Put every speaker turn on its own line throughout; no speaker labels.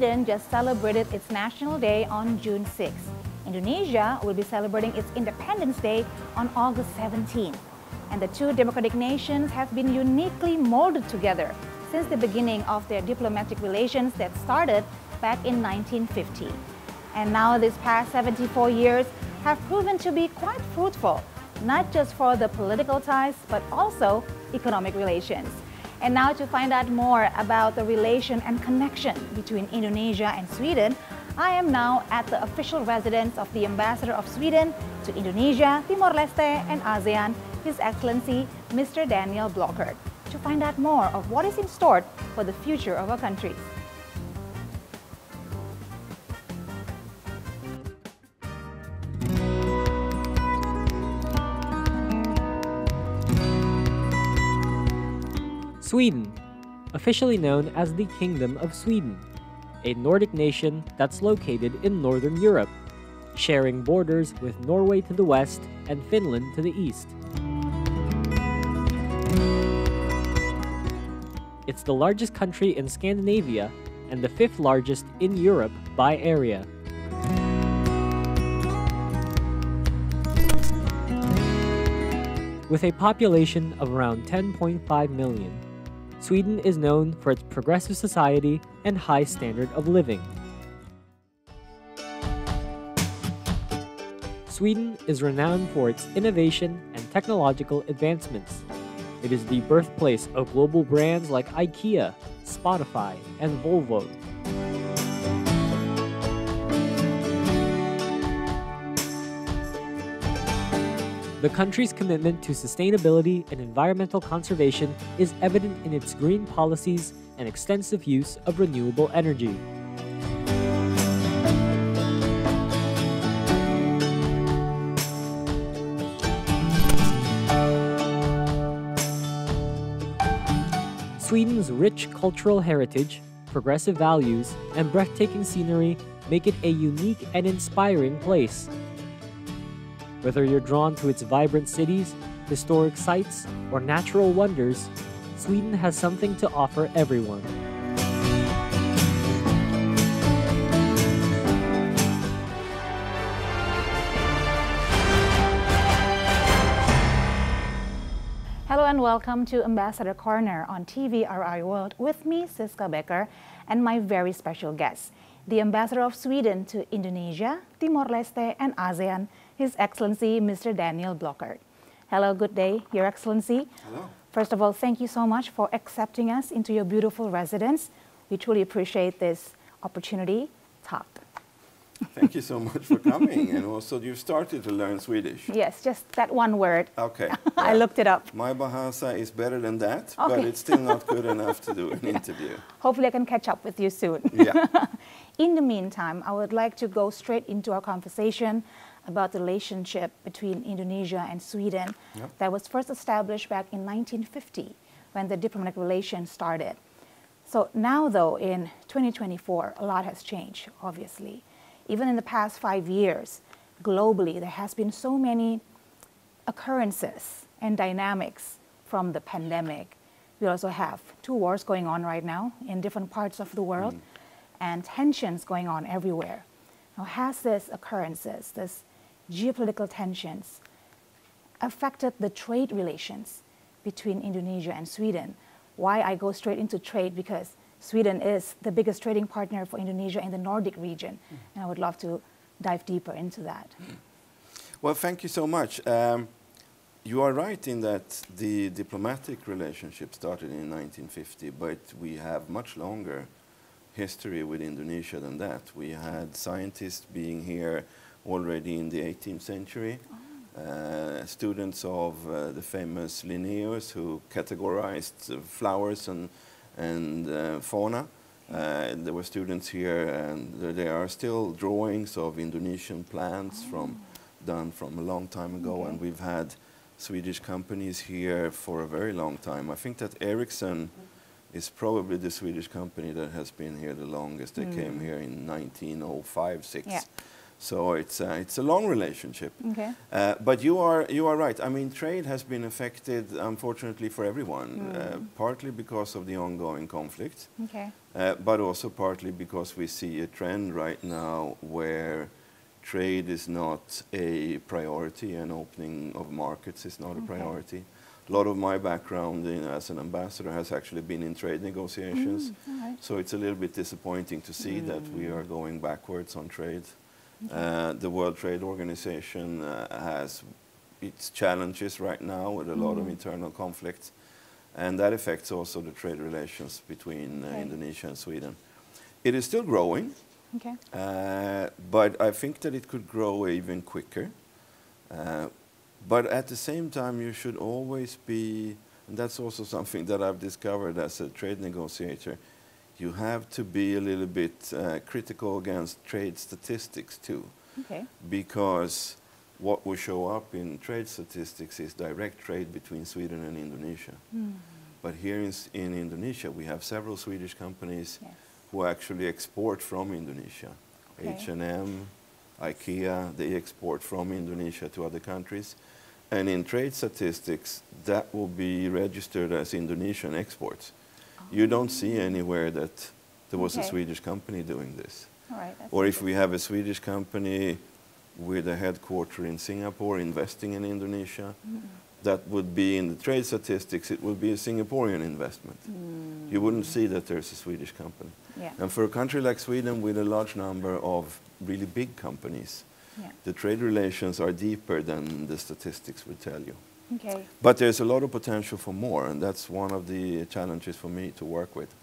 Sweden just celebrated its National Day on June 6th. Indonesia will be celebrating its Independence Day on August 17th. And the two democratic nations have been uniquely molded together since the beginning of their diplomatic relations that started back in 1950. And now these past 74 years have proven to be quite fruitful, not just for the political ties, but also economic relations. And now to find out more about the relation and connection between Indonesia and Sweden, I am now at the official residence of the Ambassador of Sweden to Indonesia, Timor-Leste and ASEAN, His Excellency Mr. Daniel Blockert, to find out more of what is in store for the future of our countries.
Sweden, officially known as the Kingdom of Sweden, a Nordic nation that's located in Northern Europe, sharing borders with Norway to the west and Finland to the east. It's the largest country in Scandinavia and the fifth largest in Europe by area. With a population of around 10.5 million, Sweden is known for its progressive society and high standard of living. Sweden is renowned for its innovation and technological advancements. It is the birthplace of global brands like IKEA, Spotify, and Volvo. The country's commitment to sustainability and environmental conservation is evident in its green policies and extensive use of renewable energy. Sweden's rich cultural heritage, progressive values, and breathtaking scenery make it a unique and inspiring place. Whether you're drawn to its vibrant cities, historic sites, or natural wonders, Sweden has something to offer everyone.
Hello and welcome to Ambassador Corner on TVRI World with me, Siska Becker, and my very special guest, the Ambassador of Sweden to Indonesia, Timor-Leste and ASEAN, His Excellency Mr. Daniel Blockert. Hello, good day, Your Excellency.
Hello.
First of all, thank you so much for accepting us into your beautiful residence. We truly appreciate this opportunity. Tack.
Thank you so much for coming. And also, you started to learn Swedish.
Yes, just that one word.
Okay.
I looked it up.
My Bahasa is better than that,
Okay.
but it's still not good enough to do an interview.
Hopefully I can catch up with you soon.
Yeah.
In the meantime, I would like to go straight into our conversation about the relationship between Indonesia and Sweden that was first established back in 1950 when the diplomatic relations started. So now though, in 2024, a lot has changed, obviously. Even in the past 5 years, globally, there has been so many occurrences and dynamics from the pandemic. We also have 2 wars going on right now in different parts of the world and tensions going on everywhere. Now, has this occurrences, this geopolitical tensions, affected the trade relations between Indonesia and Sweden? Why I go straight into trade? Because Sweden is the biggest trading partner for Indonesia in the Nordic region, and I would love to dive deeper into that.
Well, thank you so much. You are right in that the diplomatic relationship started in 1950, but we have much longer history with Indonesia than that. We had scientists being here already in the 18th century, students of the famous Linnaeus who categorized flowers and fauna. There were students here, and there are still drawings of Indonesian plants done from a long time ago, and we've had Swedish companies here for a very long time. I think that Ericsson is probably the Swedish company that has been here the longest. They came here in 1905-6.
Yeah.
So it's a long relationship.
Okay.
But you are right. I mean, trade has been affected, unfortunately, for everyone, partly because of the ongoing conflict,
Okay.
but also partly because we see a trend right now where trade is not a priority, and opening of markets is not a priority. A lot of my background as an ambassador has actually been in trade negotiations,
Right.
so it's a little bit disappointing to see that we are going backwards on trade. The World Trade Organization has its challenges right now with a lot of internal conflicts, and that affects also the trade relations between Indonesia and Sweden. It is still growing,
Okay.
but I think that it could grow even quicker. But at the same time, you should always be, and that's also something that I've discovered as a trade negotiator, you have to be a little bit critical against trade statistics too.
Okay.
Because what will show up in trade statistics is direct trade between Sweden and Indonesia. But here in Indonesia, we have several Swedish companies who actually export from Indonesia.
Okay.
H&M, IKEA, they export from Indonesia to other countries. And in trade statistics, that will be registered as Indonesian exports. You don't see anywhere that there was a Swedish company doing this.
All right.
Or if we have a Swedish company with a headquarter in Singapore investing in Indonesia, that would be in the trade statistics, it would be a Singaporean investment. You wouldn't see that there's a Swedish company.
Yeah.
And for a country like Sweden with a large number of really big companies, the trade relations are deeper than the statistics would tell you.
Okay.
But there's a lot of potential for more, and that's one of the challenges for me to work with.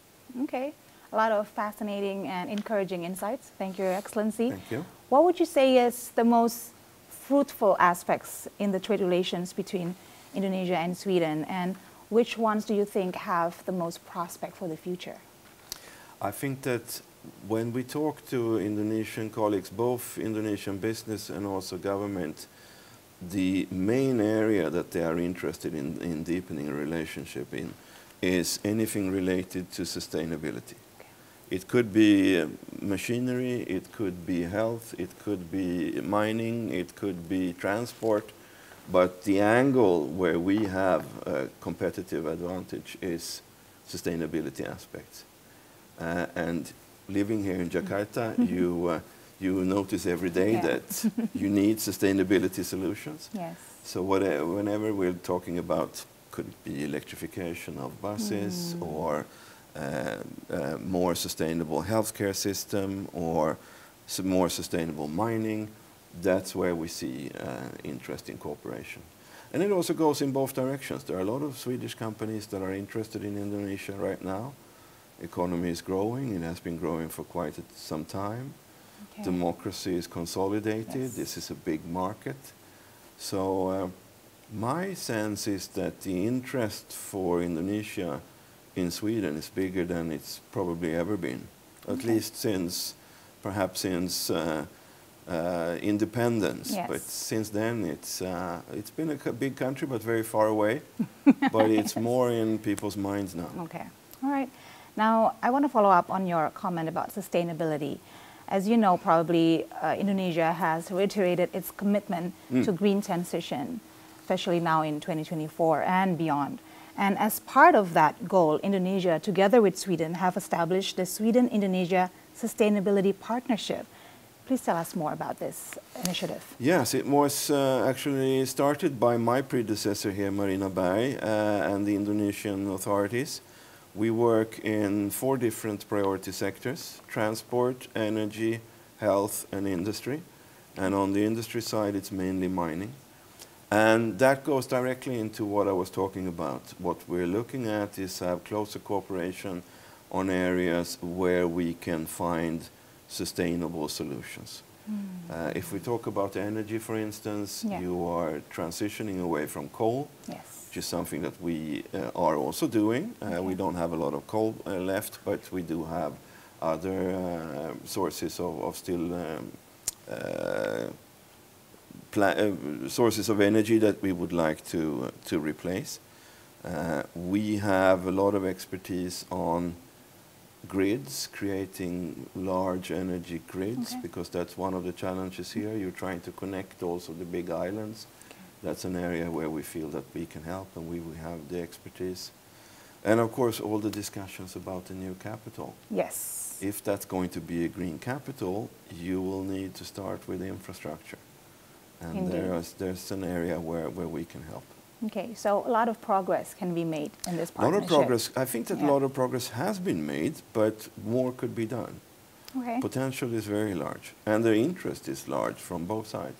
Okay. A lot of fascinating and encouraging insights. Thank you, Your Excellency.
Thank you.
What would you say is the most fruitful aspects in the trade relations between Indonesia and Sweden, and which ones do you think have the most prospect for the future?
I think that when we talk to Indonesian colleagues, both Indonesian business and also government, the main area that they are interested in deepening a relationship in is anything related to sustainability. It could be machinery, it could be health, it could be mining, it could be transport, but the angle where we have a competitive advantage is sustainability aspects. And living here in Jakarta, you notice every day that you need sustainability solutions.
Yes.
So whenever we're talking about, could it be electrification of buses or more sustainable healthcare system or some more sustainable mining, that's where we see interest in cooperation. And it also goes in both directions. There are a lot of Swedish companies that are interested in Indonesia right now. Economy is growing, it has been growing for quite some time.
Okay.
Democracy is consolidated,
Yes.
this is a big market. So my sense is that the interest for Indonesia in Sweden is bigger than it's probably ever been, at least since independence.
Yes.
But since then, it's been a big country, but very far away. But it's more in people's minds now.
Okay. All right. Now, I want to follow up on your comment about sustainability. As you know, probably Indonesia has reiterated its commitment to green transition, especially now in 2024 and beyond. And as part of that goal, Indonesia, together with Sweden, have established the Sweden-Indonesia Sustainability Partnership. Please tell us more about this initiative.
Yes, it was actually started by my predecessor here, Marina Berg, and the Indonesian authorities. We work in 4 different priority sectors: transport, energy, health, and industry. And on the industry side, it's mainly mining. And that goes directly into what I was talking about. What we're looking at is have closer cooperation on areas where we can find sustainable solutions. If we talk about energy, for instance, you are transitioning away from coal, which is something that we are also doing. We don't have a lot of coal left, but we do have other sources of still sources of energy that we would like to replace. We have a lot of expertise on grids, creating large energy grids, because that's one of the challenges here. You're trying to connect also the big islands. That's an area where we feel that we can help, and we have the expertise. And of course, all the discussions about the new capital.
Yes.
If that's going to be a green capital, you will need to start with infrastructure. And there's an area where we can help.
Okay, so a lot of progress can be made in this partnership.
A lot of progress. I think that a lot of progress has been made, but more could be done.
Okay.
Potential is very large, and the interest is large from both sides.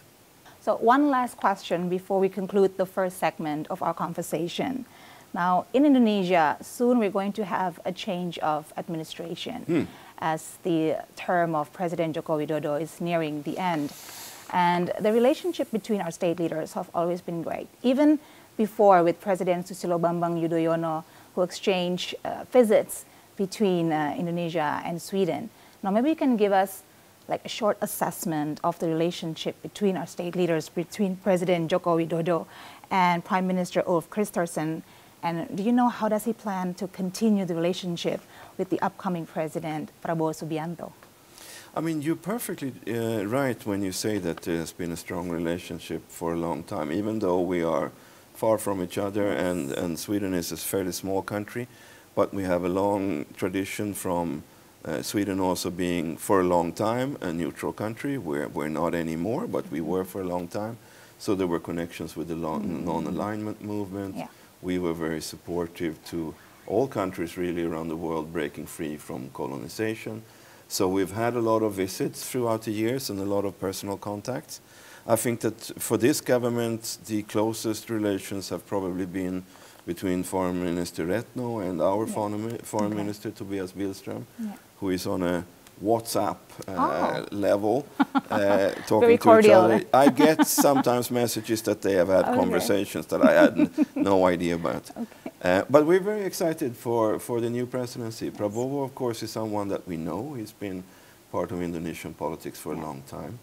So one last question before we conclude the first segment of our conversation. Now, in Indonesia, soon we're going to have a change of administration as the term of President Joko Widodo is nearing the end. And the relationship between our state leaders have always been great. Even before with President Susilo Bambang Yudhoyono, who exchanged visits between Indonesia and Sweden. Now, maybe you can give us like a short assessment of the relationship between our state leaders, between President Joko Widodo and Prime Minister Ulf Kristersson. And do you know how does he plan to continue the relationship with the upcoming President Prabowo Subianto?
I mean, you're perfectly right when you say that there's been a strong relationship for a long time, even though we are far from each other, and Sweden is a fairly small country, but we have a long tradition from Sweden also being for a long time a neutral country. We're not anymore, but we were for a long time. So there were connections with the non-alignment movement. Yeah. We were very supportive to all countries really around the world breaking free from colonization. So we've had a lot of visits throughout the years and a lot of personal contacts. I think that for this government, the closest relations have probably been between Foreign Minister Retno and our Foreign Minister Tobias Billström, who is on a WhatsApp level, talking to each other. I get sometimes messages that they have had conversations that I had no idea about. But we're very excited for the new presidency. Prabowo, of course, is someone that we know. He's been part of Indonesian politics for a long time.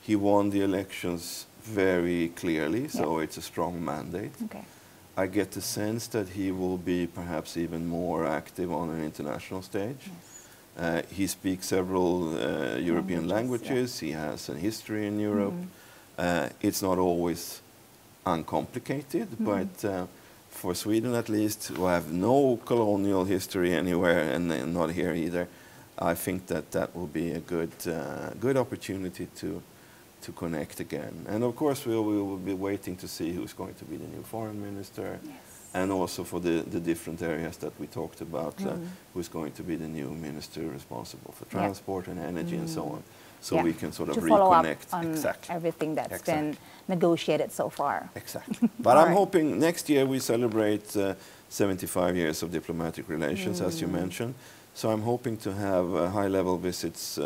He won the elections very clearly, so it's a strong mandate. I get the sense that he will be perhaps even more active on an international stage. He speaks several European languages. He has a history in Europe. It's not always uncomplicated, but for Sweden at least, who have no colonial history anywhere and not here either, I think that that will be a good opportunity to connect again. And of course we will be waiting to see who's going to be the new foreign minister, and also for the different areas that we talked about, who's going to be the new minister responsible for transport and energy and so on. So we can sort of reconnect
on everything that's been negotiated so far.
Exactly. But I'm hoping next year we celebrate 75 years of diplomatic relations, as you mentioned. So I'm hoping to have high-level visits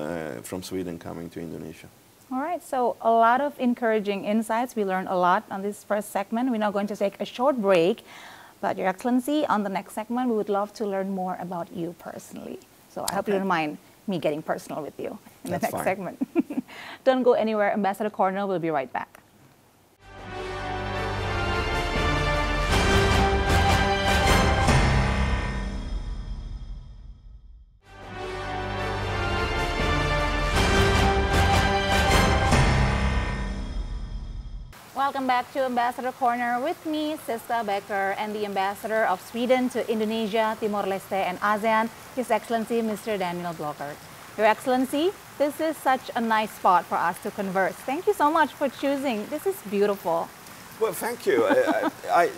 from Sweden coming to Indonesia.
All right, so a lot of encouraging insights. We learned a lot on this first segment. We're now going to take a short break. But Your Excellency, on the next segment, we would love to learn more about you personally. So I hope you don't mind me getting personal with you in the next segment. Don't go anywhere. Ambassador Cornell will be right back. Welcome back to Ambassador Corner with me, Sister Becker, and the Ambassador of Sweden to Indonesia, Timor-Leste and ASEAN, His Excellency Mr. Daniel Blockert. Your Excellency, this is such a nice spot for us to converse. Thank you so much for choosing. This is beautiful.
Well, thank you.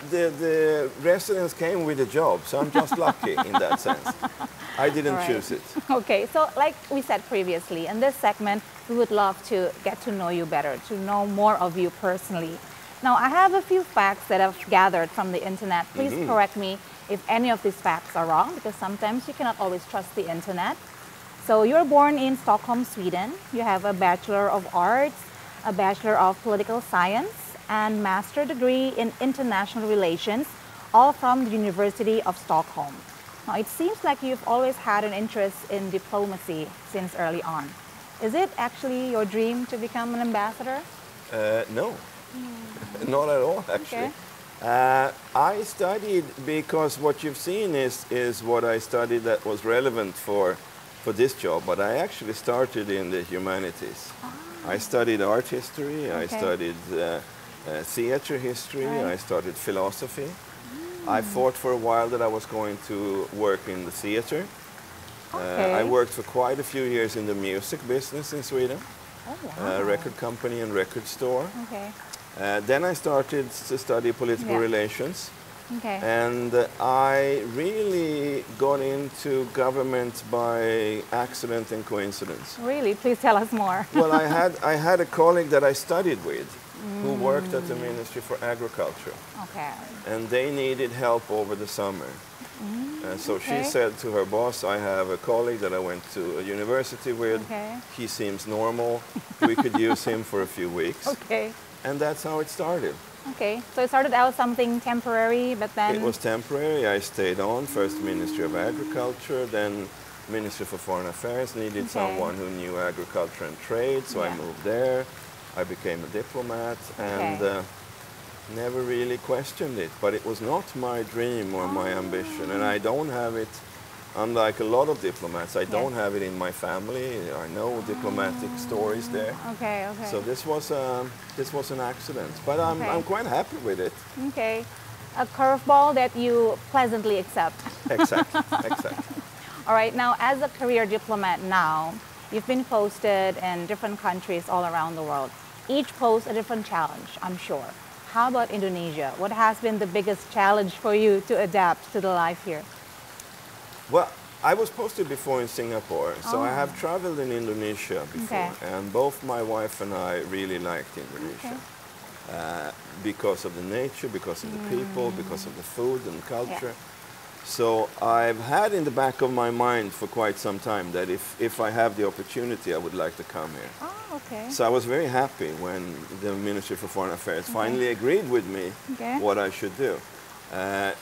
The residence came with a job, so I'm just lucky in that sense. I didn't choose it.
Okay, so like we said previously, in this segment, we would love to get to know you better, to know more of you personally. Now, I have a few facts that I've gathered from the internet. Please correct me if any of these facts are wrong, because sometimes you cannot always trust the internet. So you're born in Stockholm, Sweden. You have a Bachelor of Arts, a Bachelor of Political Science, and Master degree in International Relations, all from the University of Stockholm. Now, it seems like you've always had an interest in diplomacy since early on. Is it actually your dream to become an ambassador?
No, not at all, actually. I studied because what you've seen is what I studied that was relevant for this job, but I actually started in the humanities. I studied art history, I studied theater history, I studied philosophy. I thought for a while that I was going to work in the theater. I worked for quite a few years in the music business in Sweden, record company and record store. Then I started to study political relations. And I really got into government by accident and coincidence.
Really? Please tell us more.
Well, I had a colleague that I studied with who worked at the Ministry for Agriculture. And they needed help over the summer. So she said to her boss, I have a colleague that I went to a university with. He seems normal. We could use him for a few weeks. And that's how it started.
So it started out something temporary, but then...
It was temporary. I stayed on, first Ministry of Agriculture, then Ministry for Foreign Affairs needed someone who knew agriculture and trade, so I moved there. I became a diplomat and never really questioned it, but it was not my dream or my ambition, and I don't have it, unlike a lot of diplomats, I don't have it in my family. There are no diplomatic stories there. So this was an accident, but I'm quite happy with it.
A curveball that you pleasantly accept.
Exactly.
All right, now as a career diplomat now, you've been posted in different countries all around the world. Each pose a different challenge, I'm sure. How about Indonesia? What has been the biggest challenge for you to adapt to the life here?
Well, I was posted before in Singapore, so I have traveled in Indonesia before, and both my wife and I really liked Indonesia because of the nature, because of the people, because of the food and culture. So I've had in the back of my mind for quite some time that if I have the opportunity, I would like to come here. So I was very happy when the Ministry for Foreign Affairs finally agreed with me what I should do.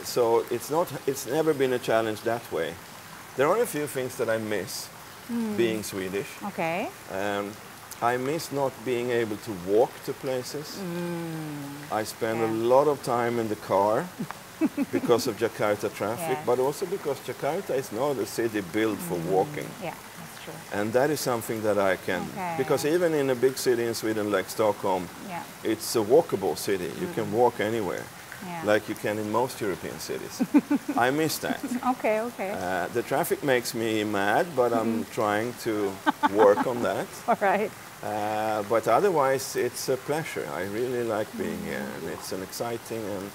So it's never been a challenge that way. There are a few things that I miss being Swedish. I miss not being able to walk to places. I spend a lot of time in the car because of Jakarta traffic, but also because Jakarta is not a city built for walking.
That's true.
And that is something that I can, because even in a big city in Sweden like Stockholm, it's a walkable city. You can walk anywhere, like you can in most European cities. I miss that. The traffic makes me mad, but I'm trying to work on that. But otherwise, it's a pleasure. I really like being here, and it's an exciting and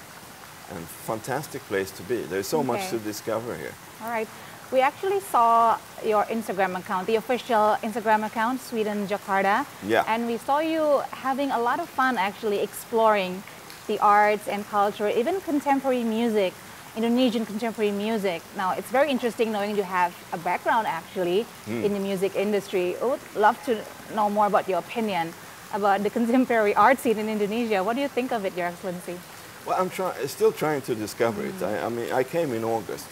fantastic place to be. There's so much to discover here.
All right. We actually saw your Instagram account, the official Instagram account, Sweden Jakarta. And we saw you having a lot of fun actually exploring the arts and culture, even contemporary music, Indonesian contemporary music. Now, it's very interesting knowing you have a background actually in the music industry. I would love to know more about your opinion about the contemporary art scene in Indonesia. What do you think of it, Your Excellency?
Well, I'm still trying to discover it. I mean, I came in August.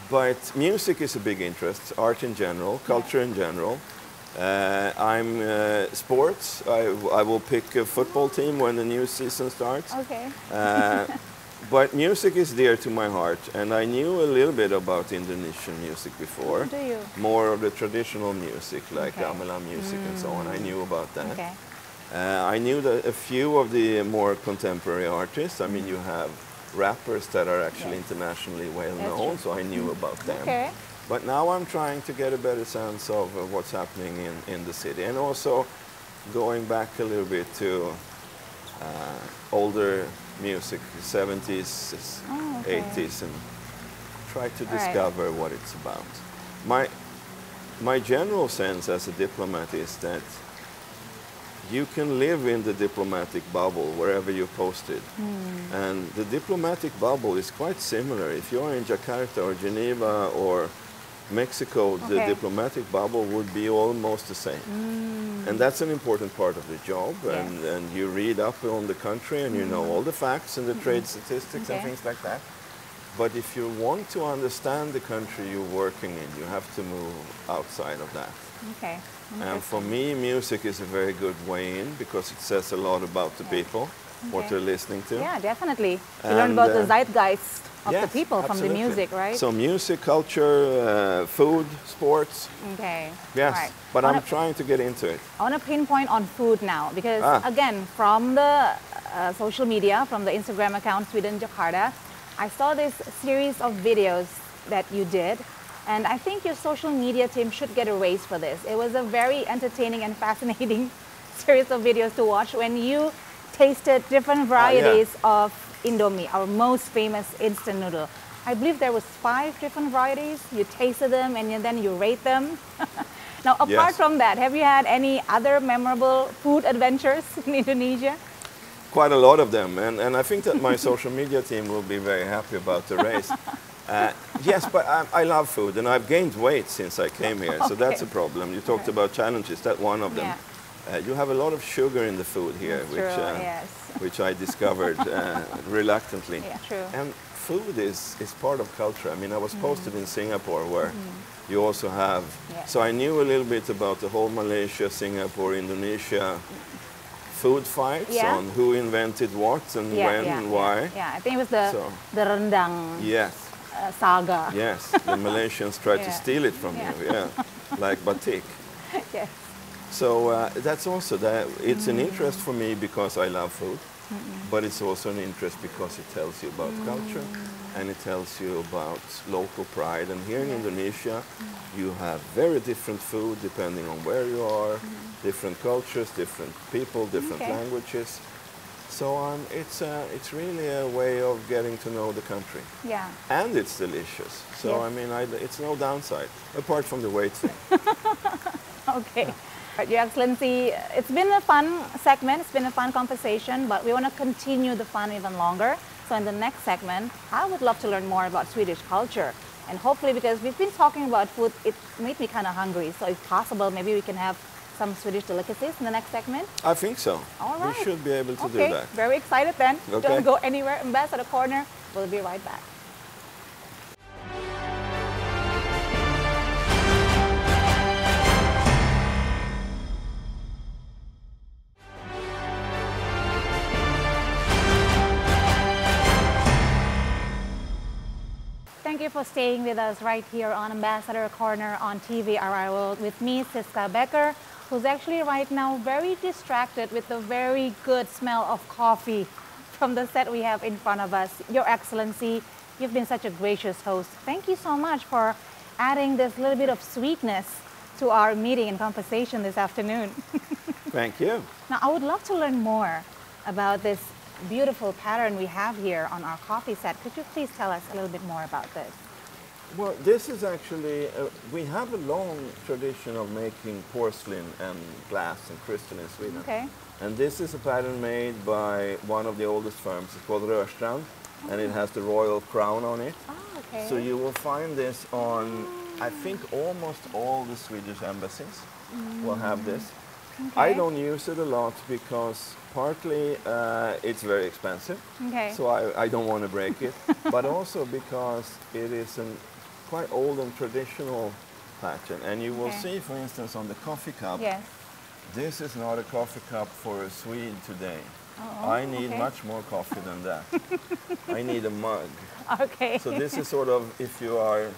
But music is a big interest, art in general, culture in general. I'm sports. I will pick a football team when the new season starts. But music is dear to my heart, and I knew a little bit about Indonesian music before.
Do you?
More of the traditional music, like gamelan music and so on. I knew about that. I knew that a few of the more contemporary artists. I mean, you have rappers that are actually internationally well known, so I knew about them. But now I'm trying to get a better sense of what's happening in the city, and also going back a little bit to older music, 70s, 80s, and try to discover what it's about. My general sense as a diplomat is that you can live in the diplomatic bubble wherever you're posted. And the diplomatic bubble is quite similar. If you're in Jakarta or Geneva or Mexico, the diplomatic bubble would be almost the same. And that's an important part of the job. And you read up on the country and you know all the facts and the trade statistics and things like that. But if you want to understand the country you're working in, you have to move outside of that. And for me, music is a very good way in because it says a lot about the people. what they're listening to.
Yeah, definitely. To learn about the zeitgeist of the people from the music, right?
So music, culture, food, sports.
Okay.
Yes,
right.
but I'm trying to get into it.
I want to pinpoint on food now because, again, from the social media, from the Instagram account Sweden Jakarta, I saw this series of videos that you did. And I think your social media team should get a raise for this. It was a very entertaining and fascinating series of videos to watch when you tasted different varieties of Indomie, our most famous instant noodle. I believe there was 5 different varieties. You tasted them and then you rate them. Now, apart from that, have you had any other memorable food adventures in Indonesia?
Quite a lot of them, and I think that my social media team will be very happy about the race. Yes, but I love food, and I've gained weight since I came here, so that's a problem. You talked about challenges, that's one of them. You have a lot of sugar in the food here, which I discovered reluctantly.
Yeah, true.
And food is part of culture. I mean, I was posted in Singapore where you also have, so I knew a little bit about the whole Malaysia, Singapore, Indonesia food fights on who invented what and when and why.
Yeah, I think it was the rendang saga.
Yes, the Malaysians tried to steal it from you, like batik.
Yes.
So that's also that. It's an interest for me because I love food, but it's also an interest because it tells you about culture and it tells you about local pride. And here in Indonesia, you have very different food depending on where you are, different cultures, different people, different languages. So it's really a way of getting to know the country.
Yeah.
And it's delicious. So I mean, it's no downside apart from the weight thing.
Okay. Your Excellency, it's been a fun segment, it's been a fun conversation, but we want to continue the fun even longer. So in the next segment, I would love to learn more about Swedish culture. And hopefully, because we've been talking about food, it made me kind of hungry. So if possible, maybe we can have some Swedish delicacies in the next segment?
I think so.
All right.
We should be able to do that.
Very excited then.
Okay.
Don't go anywhere. Ambassador Corner. We'll be right back. Thank you for staying with us right here on Ambassador Corner on TVRI World with me, Siska Becker, who's actually right now very distracted with the very good smell of coffee from the set we have in front of us. Your Excellency, you've been such a gracious host. Thank you so much for adding this little bit of sweetness to our meeting and conversation this afternoon.
Thank you.
Now, I would love to learn more about this beautiful pattern we have here on our coffee set. Could you please tell us a little bit more about this?
Well, this is actually, we have a long tradition of making porcelain and glass and crystal in Sweden.
Okay.
And this is a pattern made by one of the oldest firms. It's called Rörstrand, and it has the royal crown on it.
Oh, okay.
So you will find this on, I think, almost all the Swedish embassies will have this.
Okay.
I don't use it a lot because partly it's very expensive, so I don't want to break it, but also because it is a quite old and traditional pattern. And you will see, for instance, on the coffee cup, this is not a coffee cup for a Swede today. I need much more coffee than that. I need a mug.
Okay.
So this is sort of if you are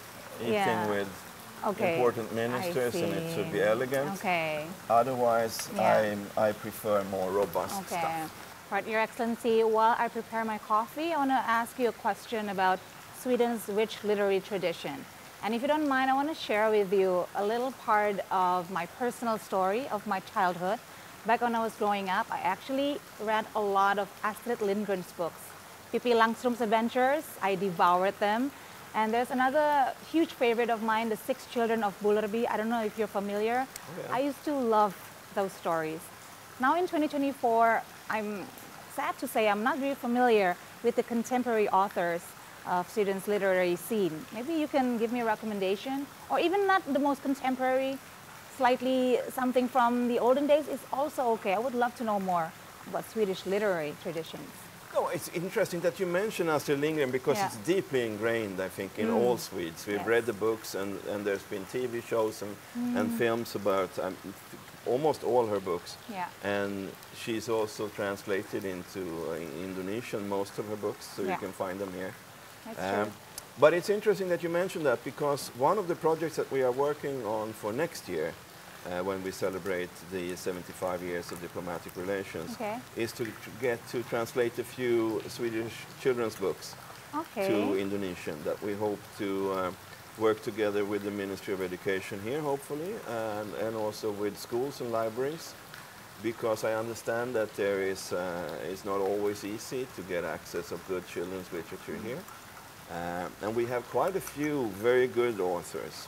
eating with important ministers, and it should be elegant.
Okay.
Otherwise, I prefer more robust stuff.
Right, Your Excellency, while I prepare my coffee, I want to ask you a question about Sweden's rich literary tradition. And if you don't mind, I want to share with you a little part of my personal story of my childhood. Back when I was growing up, I actually read a lot of Astrid Lindgren's books. Pippi Langström's Adventures, I devoured them. And there's another huge favorite of mine, The Six Children of Bullerby. I don't know if you're familiar. I used to love those stories. Now in 2024, I'm sad to say I'm not very familiar with the contemporary authors of Sweden's literary scene. Maybe you can give me a recommendation, or even not the most contemporary, slightly something from the olden days is also okay. I would love to know more about Swedish literary traditions.
No, it's interesting that you mention Astrid Lindgren because it's deeply ingrained, I think, in all Swedes. We've read the books, and there's been TV shows and films about almost all her books.
Yeah.
And she's also translated into Indonesian most of her books, so you can find them here.
That's true.
But it's interesting that you mentioned that, because one of the projects that we are working on for next year, when we celebrate the 75 years of diplomatic relations, is to get to translate a few Swedish children's books to Indonesian, that we hope to work together with the Ministry of Education here, hopefully, and also with schools and libraries, because I understand that there is it's not always easy to get access of good children's literature here. And we have quite a few very good authors.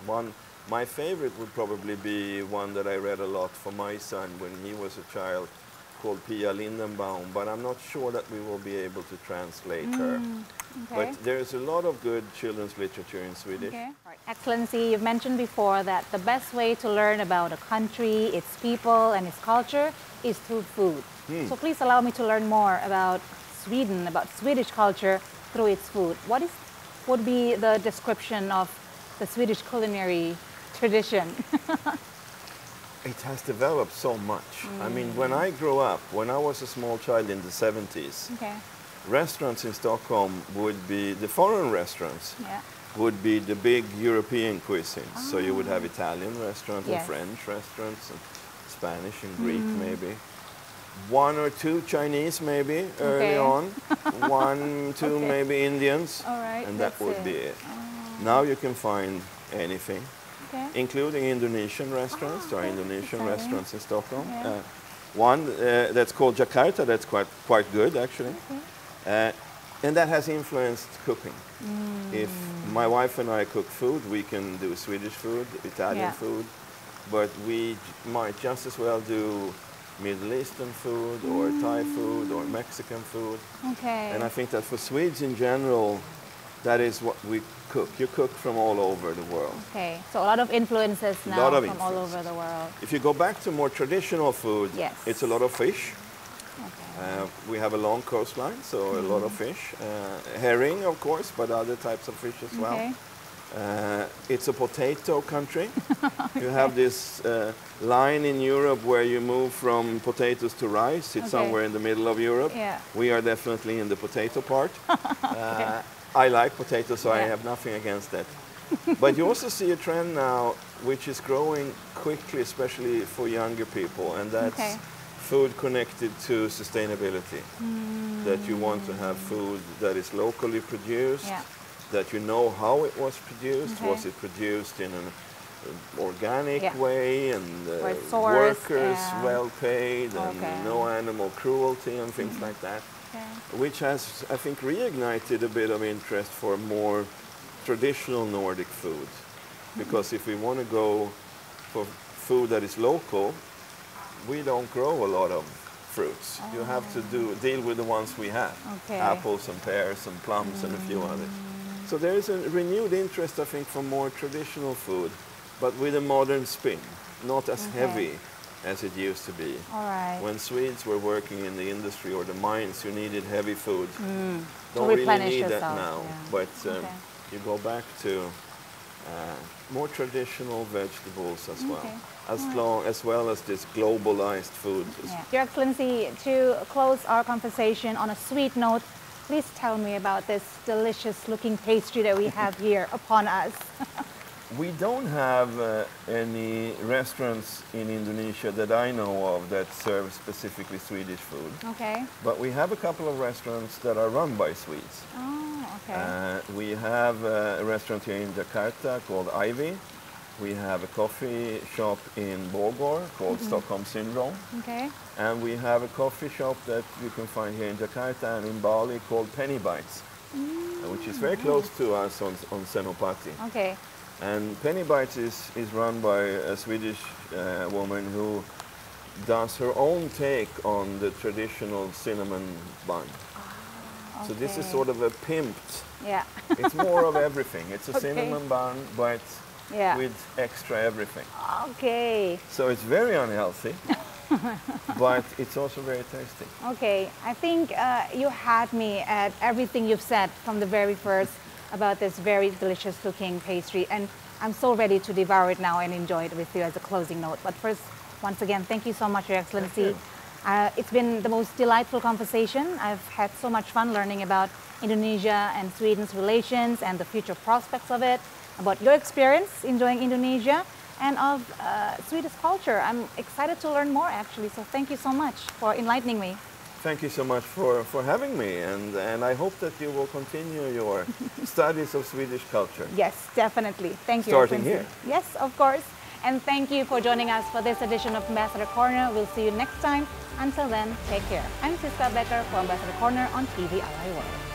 My favorite would probably be one that I read a lot for my son when he was a child, called Pia Lindenbaum, but I'm not sure that we will be able to translate her. But there's a lot of good children's literature in Swedish.
Right. Excellency, you've mentioned before that the best way to learn about a country, its people, and its culture is through food. So please allow me to learn more about Sweden, about Swedish culture through its food. What would be the description of the Swedish culinary tradition?
It has developed so much. I mean, when I grew up, when I was a small child in the 70s, restaurants in Stockholm would be, the foreign restaurants would be the big European cuisines. So you would have Italian restaurants and French restaurants and Spanish and Greek maybe. One or two Chinese maybe early on. One, two maybe Indians. And that would be it. Now you can find anything. Including Indonesian restaurants. There are Indonesian restaurants in Stockholm. One that's called Jakarta, that's quite good actually. And that has influenced cooking. If my wife and I cook food, we can do Swedish food, Italian food, but we might just as well do Middle Eastern food or Thai food or Mexican food. And I think that for Swedes in general, that is what we cook. You cook from all over the world.
So a lot of influences now from all over the world.
If you go back to more traditional food, it's a lot of fish. We have a long coastline, so a lot of fish. Herring, of course, but other types of fish as well. It's a potato country. You have this line in Europe where you move from potatoes to rice. It's somewhere in the middle of Europe. We are definitely in the potato part. I like potatoes, so I have nothing against that. But you also see a trend now which is growing quickly, especially for younger people, and that's food connected to sustainability. That you want to have food that is locally produced, that you know how it was produced. Was it produced in an organic way, and workers well paid, and no animal cruelty and things like that? Which has, I think, reignited a bit of interest for more traditional Nordic food. Because if we want to go for food that is local, we don't grow a lot of fruits. You have to deal with the ones we have. Apples and pears and plums and a few others. So there is a renewed interest, I think, for more traditional food, but with a modern spin, not as heavy as it used to be. When Swedes were working in the industry or the mines, you needed heavy food. Don't really need that now, but you go back to more traditional vegetables as well, as well as this globalized food.
Your Excellency, to close our conversation on a sweet note, please tell me about this delicious looking pastry that we have here upon us.
We don't have any restaurants in Indonesia that I know of that serve specifically Swedish food. But we have a couple of restaurants that are run by Swedes. We have a restaurant here in Jakarta called Ivy. We have a coffee shop in Bogor called Stockholm Syndrome. And we have a coffee shop that you can find here in Jakarta and in Bali called Penny Bites, which is very close to us on Senopati. And Penny Bites is run by a Swedish woman who does her own take on the traditional cinnamon bun. So this is sort of a pimped. It's more of everything. It's a cinnamon bun, but with extra everything. So it's very unhealthy, but it's also very tasty.
I think you had me at everything you've said from the very first about this very delicious looking pastry, and I'm so ready to devour it now and enjoy it with you as a closing note. But first, Once again, thank you so much, Your Excellency.
Thank you.
It's been the most delightful conversation. I've had so much fun learning about Indonesia and Sweden's relations and the future prospects of it, about your experience enjoying Indonesia and of Swedish culture. I'm excited to learn more, actually, so thank you so much for enlightening me.
Thank you so much for having me, and I hope that you will continue your studies of Swedish culture.
Yes, definitely. Thank you.
Starting
Your Excellency. Yes, of course. And thank you for joining us for this edition of Ambassador Corner. We'll see you next time. Until then, take care. I'm Siska Becker for Ambassador Corner on TV Alai World.